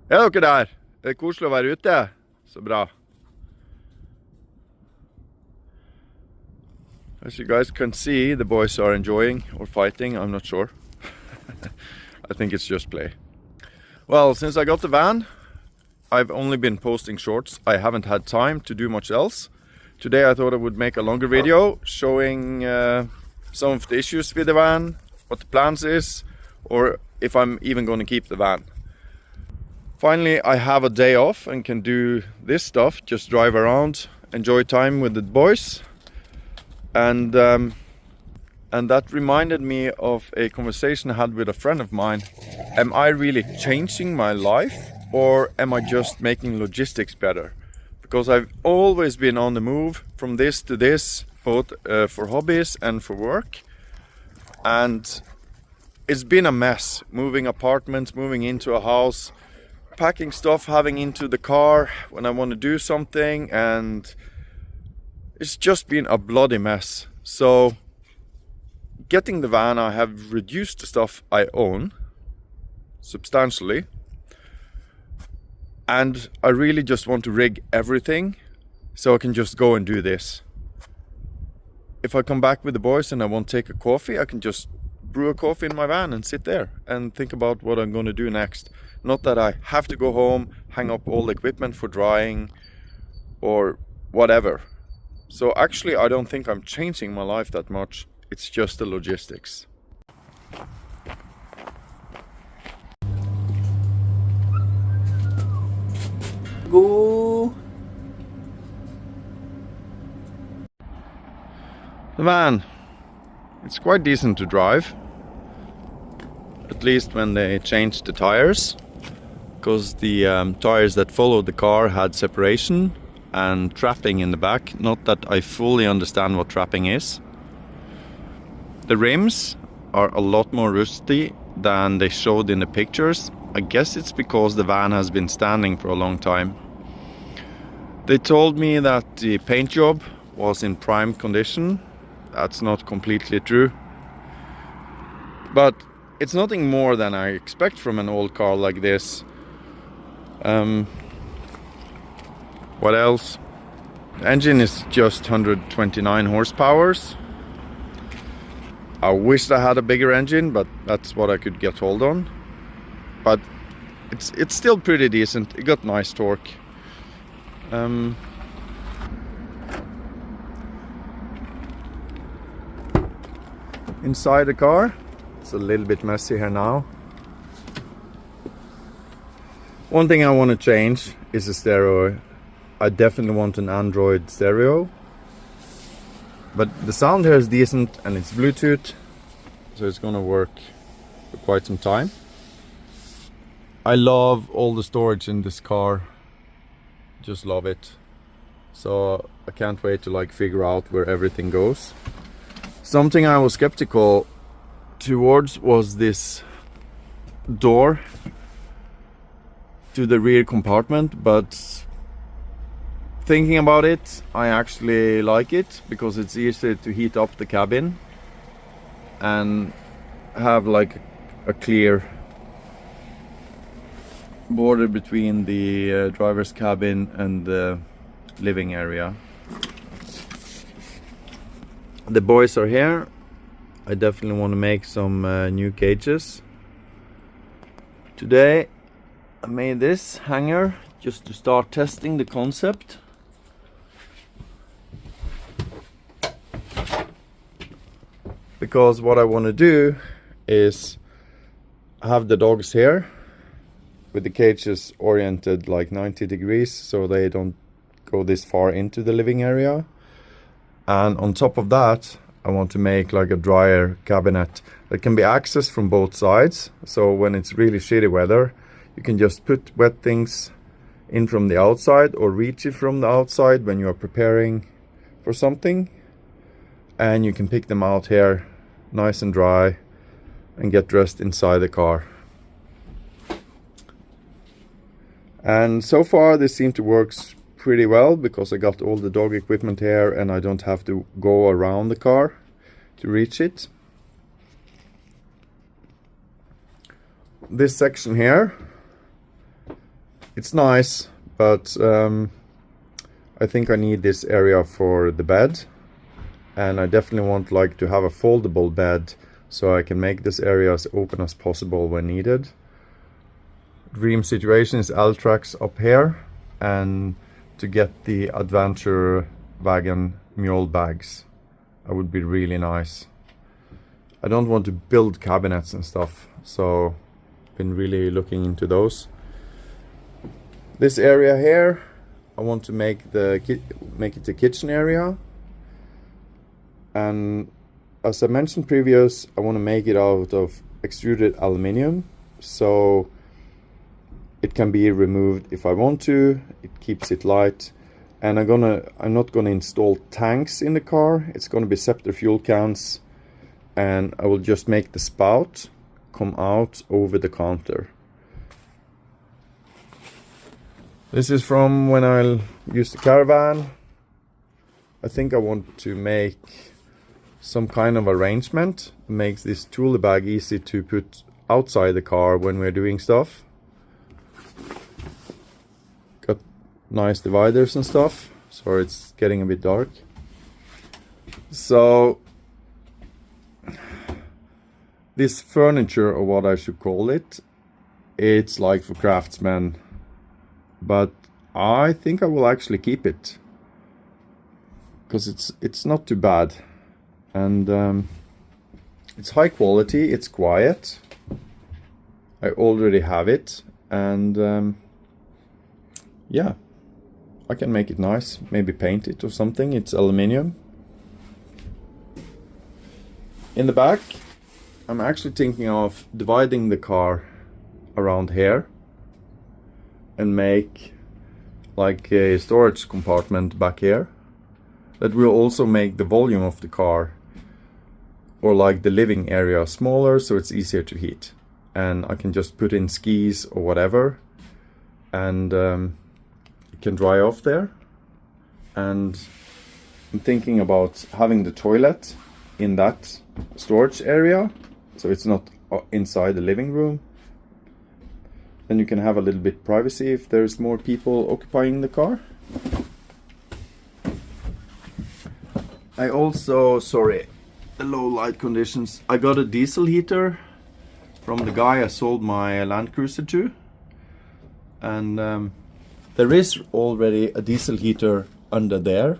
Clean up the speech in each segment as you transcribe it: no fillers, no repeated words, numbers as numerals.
Er dere der? Det er koselig å være ute. Så bra. As you guys can see, the boys are enjoying or fighting, I'm not sure. I think it's just play. Well, since I got the van, I've only been posting shorts. I haven't had time to do much else. Today I thought I would make a longer video showing some of the issues with the van, what the plans is, or if I'm even going to keep the van. Finally, I have a day off and can do this stuff, just drive around, enjoy time with the boys. And that reminded me of a conversation I had with a friend of mine. Am I really changing my life, or am I just making logistics better? Because I've always been on the move from this to this, both for hobbies and for work. And it's been a mess, moving apartments, moving into a house, packing stuff, having into the car when I want to do something, and it's just been a bloody mess. So getting the van, I have reduced the stuff I own substantially, and I really just want to rig everything so I can just go and do this. If I come back with the boys and I want to take a coffee, I can just brew a coffee in my van and sit there and think about what I'm going to do next. Not that I have to go home, hang up all the equipment for drying or whatever. So actually I don't think I'm changing my life that much. It's just the logistics. Go! The van. It's quite decent to drive. At least when they changed the tires. Because the tires that followed the car had separation and trapping in the back. Not that I fully understand what trapping is. The rims are a lot more rusty than they showed in the pictures. I guess it's because the van has been standing for a long time. They told me that the paint job was in prime condition. That's not completely true. But it's nothing more than I expect from an old car like this. What else? The engine is just 129 horsepower. I wish I had a bigger engine, but that's what I could get hold on. But it's still pretty decent. It got nice torque. Inside the car, it's a little bit messy here now. One thing I want to change is the stereo. I definitely want an Android stereo. But the sound here is decent and it's Bluetooth, so it's gonna work for quite some time. I love all the storage in this car. Just love it. So I can't wait to like figure out where everything goes. Something I was skeptical towards was this door to the rear compartment, but thinking about it, I actually like it because it's easier to heat up the cabin and have like a clear border between the driver's cabin and the living area. The boys are here. I definitely want to make some new cages. Today I made this hanger just to start testing the concept. Because what I want to do is have the dogs here with the cages oriented like 90 degrees so they don't go this far into the living area. And on top of that, I want to make like a dryer cabinet that can be accessed from both sides. So when it's really shitty weather, you can just put wet things in from the outside or reach it from the outside when you are preparing for something. And you can pick them out here nice and dry and get dressed inside the car. And so far this seems to work pretty well because I got all the dog equipment here and I don't have to go around the car to reach it. This section here It's nice, but I think I need this area for the bed, and I definitely want like to have a foldable bed so I can make this area as open as possible when needed. Dream situation is L-tracks up here, and to get the adventure wagon mule bags. That would be really nice. I don't want to build cabinets and stuff, so been really looking into those. This area here, I want to make it the kitchen area, and as I mentioned previous, I want to make it out of extruded aluminium, so it can be removed if I want to. It keeps it light, and I'm not gonna install tanks in the car. It's gonna be separate fuel cans, and I will just make the spout come out over the counter. This is from when I used the caravan. I think I want to make some kind of arrangement that makes this tool bag easy to put outside the car when we're doing stuff. Got nice dividers and stuff. Sorry, it's getting a bit dark. So this furniture, or what I should call it, it's like for craftsmen, but I think I will actually keep it because it's not too bad, and it's high quality, it's quiet. I already have it, and yeah, I can make it nice, maybe paint it or something. It's aluminium. In the back, I'm actually thinking of dividing the car around here and make like a storage compartment back here that will also make the volume of the car, or like the living area, smaller, so it's easier to heat, and I can just put in skis or whatever, and it can dry off there. And I'm thinking about having the toilet in that storage area, so it's not inside the living room. Then you can have a little bit privacy if there's more people occupying the car. I also, sorry, the low light conditions. I got a diesel heater from the guy I sold my Land Cruiser to, and there is already a diesel heater under there,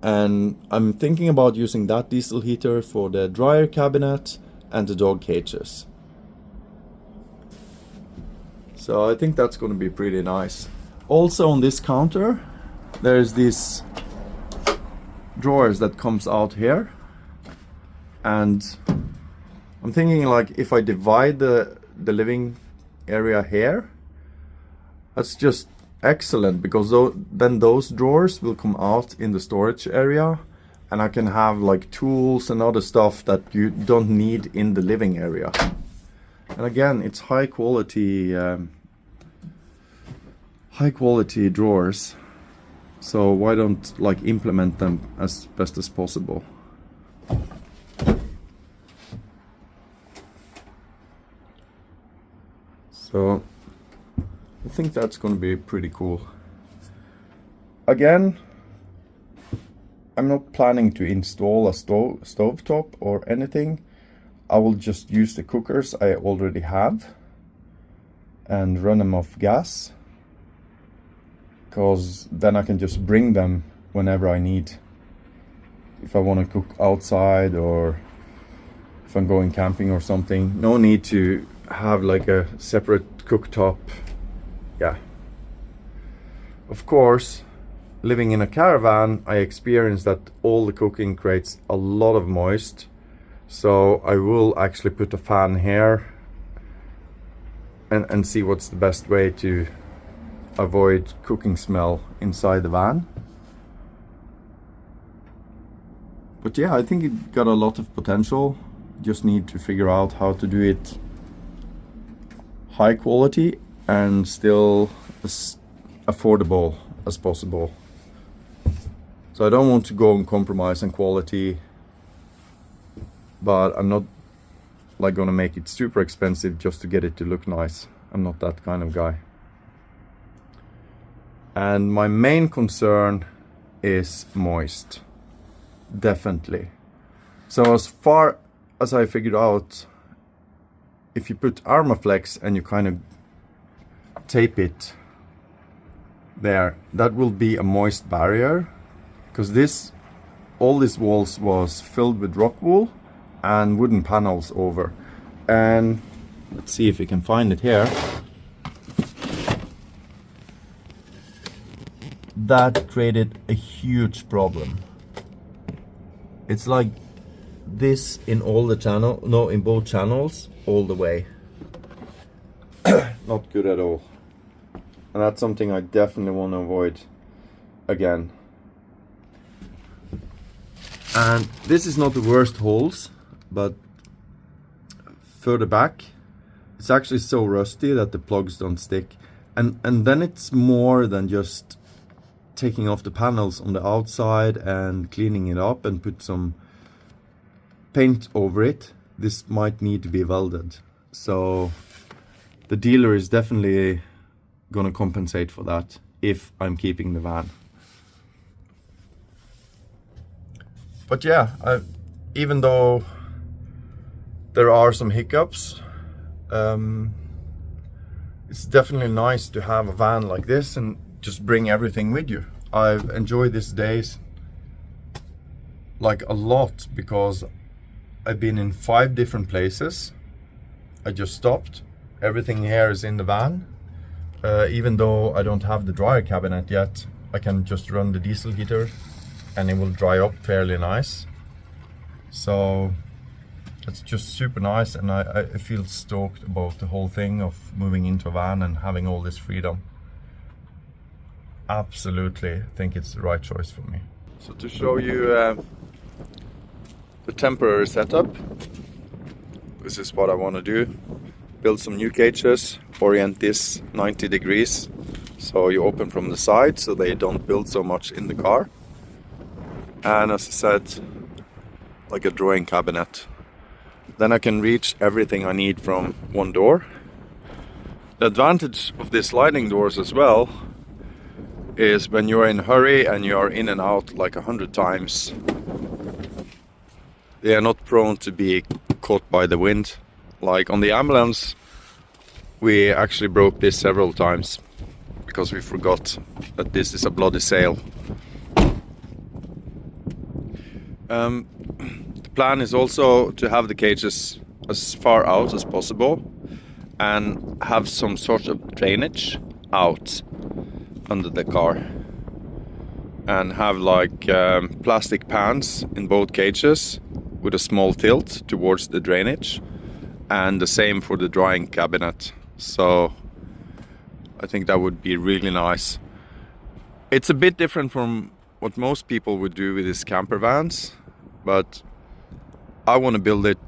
and I'm thinking about using that diesel heater for the dryer cabinet and the dog cages. So I think that's going to be pretty nice. Also on this counter, there's these drawers that comes out here, and I'm thinking like if I divide the living area here, that's just excellent, because then those drawers will come out in the storage area, and I can have like tools and other stuff that you don't need in the living area. And again, it's high quality drawers, so why don't like implement them as best as possible. So I think that's going to be pretty cool. Again, I'm not planning to install a stovetop or anything. I will just use the cookers I already have and run them off gas, because then I can just bring them whenever I need. If I want to cook outside, or if I'm going camping or something, no need to have like a separate cooktop. Yeah. Of course, living in a caravan, I experienced that all the cooking creates a lot of moist. So I will actually put a fan here and see what's the best way to avoid cooking smell inside the van. But yeah, I think it got a lot of potential. Just need to figure out how to do it high quality and still as affordable as possible. So I don't want to go and compromise on quality, but I'm not like gonna make it super expensive just to get it to look nice. I'm not that kind of guy. And my main concern is moist, definitely. So as far as I figured out, if you put Armaflex and you kind of tape it there, that will be a moist barrier, because all these walls was filled with rock wool and wooden panels over. And let's see if we can find it here. That created a huge problem. It's like this in all the channel, no, in both channels, all the way. Not good at all. And that's something I definitely want to avoid again. And this is not the worst holes, but further back, it's actually so rusty that the plugs don't stick. And then it's more than just taking off the panels on the outside and cleaning it up and put some paint over it. This might need to be welded. So the dealer is definitely gonna compensate for that if I'm keeping the van. But yeah, even though there are some hiccups, it's definitely nice to have a van like this and just bring everything with you. I've enjoyed these days like a lot, because I've been in 5 different places. I just stopped. Everything here is in the van. Even though I don't have the dryer cabinet yet, I can just run the diesel heater and it will dry up fairly nice. So it's just super nice, and I feel stoked about the whole thing of moving into a van and having all this freedom. Absolutely think it's the right choice for me. So to show you the temporary setup, this is what I want to do. Build some new cages, orient this 90 degrees so you open from the side so they don't build so much in the car. And as I said, like a drawing cabinet. Then I can reach everything I need from one door. The advantage of these sliding doors as well is when you're in a hurry and you're in and out like 100 times, they are not prone to be caught by the wind. Like on the ambulance, we actually broke this several times because we forgot that this is a bloody sail. The plan is also to have the cages as far out as possible and have some sort of drainage out under the car, and have like plastic pans in both cages with a small tilt towards the drainage, and the same for the drying cabinet. So I think that would be really nice. It's a bit different from what most people would do with these camper vans, but I want to build it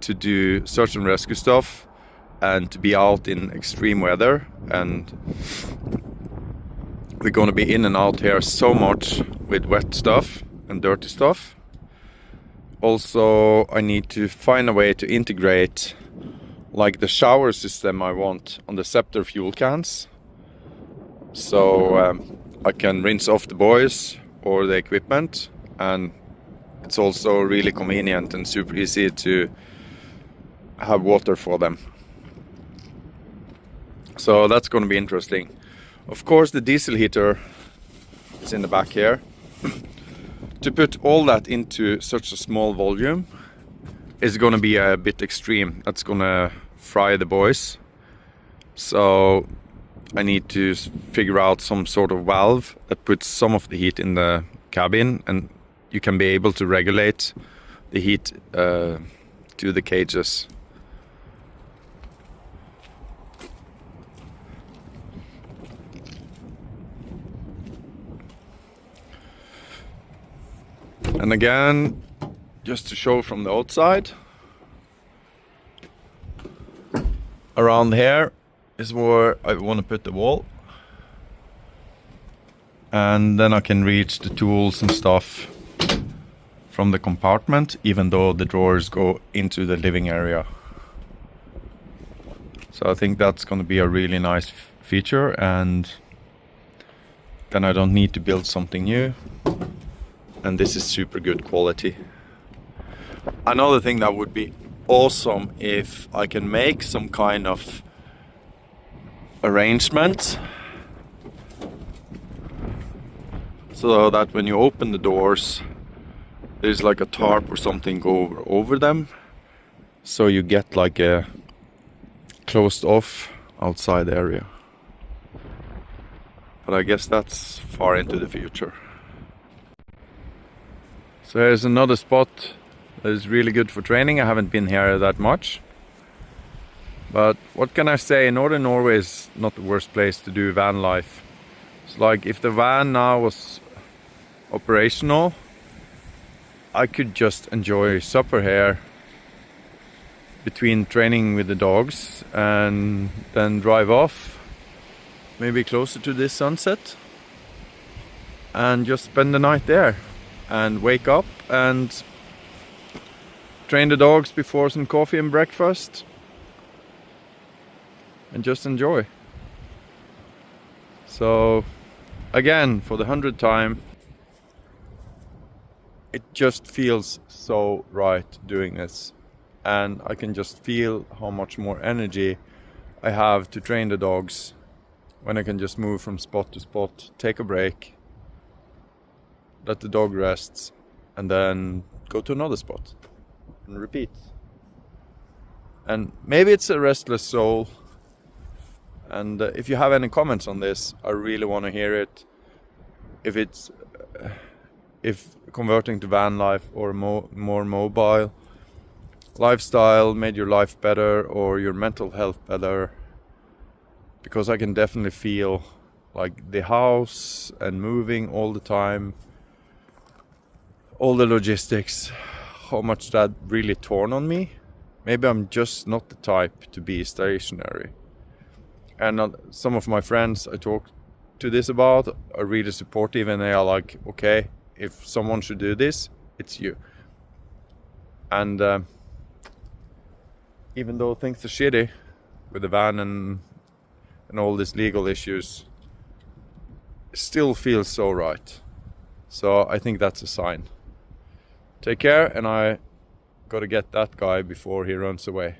to do search and rescue stuff and to be out in extreme weather. And we're going to be in and out here so much with wet stuff and dirty stuff. Also, I need to find a way to integrate like the shower system I want on the Scepter fuel cans, so I can rinse off the boys or the equipment, and it's also really convenient and super easy to have water for them. So that's going to be interesting. Of course, the diesel heater is in the back here. To put all that into such a small volume is going to be a bit extreme. That's going to fry the boys. So I need to figure out some sort of valve that puts some of the heat in the cabin, and you can be able to regulate the heat to the cages. And again, just to show from the outside, around here is where I want to put the wall, and then I can reach the tools and stuff from the compartment, even though the drawers go into the living area. So I think that's going to be a really nice feature, and then I don't need to build something new. And this is super good quality. Another thing that would be awesome if I can make some kind of arrangement so that when you open the doors, there's like a tarp or something go over them, so you get like a closed off outside area. But I guess that's far into the future. So here's another spot that is really good for training. I haven't been here that much, but what can I say, Northern Norway is not the worst place to do van life. It's like if the van now was operational, I could just enjoy supper here between training with the dogs and then drive off, maybe closer to this sunset, and just spend the night there and wake up and train the dogs before some coffee and breakfast and just enjoy. So again, for the 100th time, it just feels so right doing this, and I can just feel how much more energy I have to train the dogs when I can just move from spot to spot, take a break, let the dog rest, and then go to another spot and repeat. And maybe it's a restless soul, and if you have any comments on this, I really want to hear it. If converting to van life or more mobile lifestyle made your life better or your mental health better, because I can definitely feel like the house and moving all the time, all the logistics, how much that really torn on me. Maybe I'm just not the type to be stationary. And some of my friends I talk to this about are really supportive, and they are like, okay, if someone should do this, it's you. And even though things are shitty with the van and all these legal issues, it still feels so right. So I think that's a sign. Take care, and I gotta get that guy before he runs away.